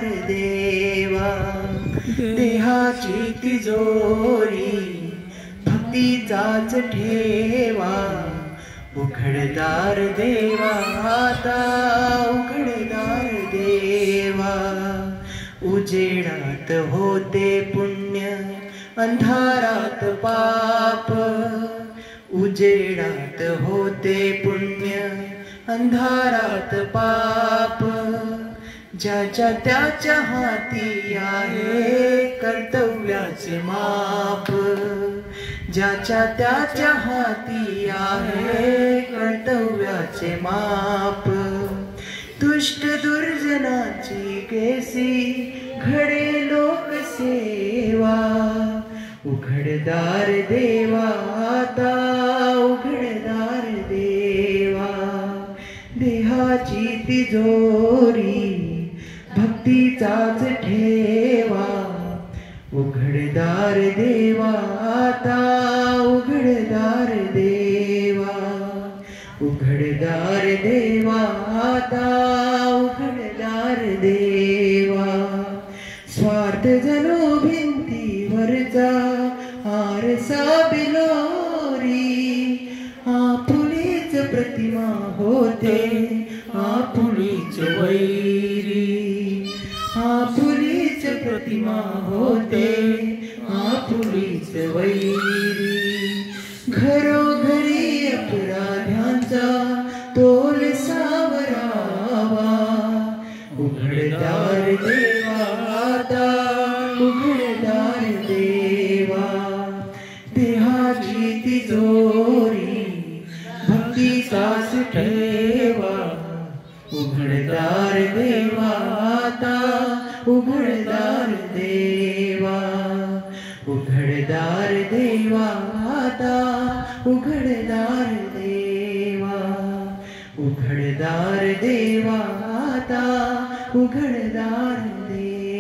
देवा देहाची तिजोरी भक्तीचाच ठेवा उघडदार देवा आता उघडदार देवा उजेडात होते पुण्य अंधारात पाप उजेडात होते पुण्य अंधारात पाप ज्याच्या त्याच्या हाती आहे कर्तव्याचे माप ज्याच्या त्याच्या हाती आहे कर्तव्याचे माप दुष्ट दुर्जनाची केसी घडे लोकसेवा उघडदार देवा आता उघडदार देवा देहाची तिजोरी भक्तीचाच ठेवा उघडदार देवा आता उघडदार देवा उघडदार देवा आता उघडदार देवा स्वार्थ जणू भिंतीवरचा आरसा बिलोरी आपुलीच प्रतिमा होते आपुलीच वैरी आपुलीच प्रतिमा होते आपुलीच वैरी घरोघरी अपराध्यांचा तोल सावरावा उघडदार देवा आता उघडदार देवा देहाची तिजोरी भक्तीचाच ठेवा उघडदार देवा आता उघडदार देवा उघडदार देवा आता उघडदार देवा उघडदार देवा आता उघडदार देवा।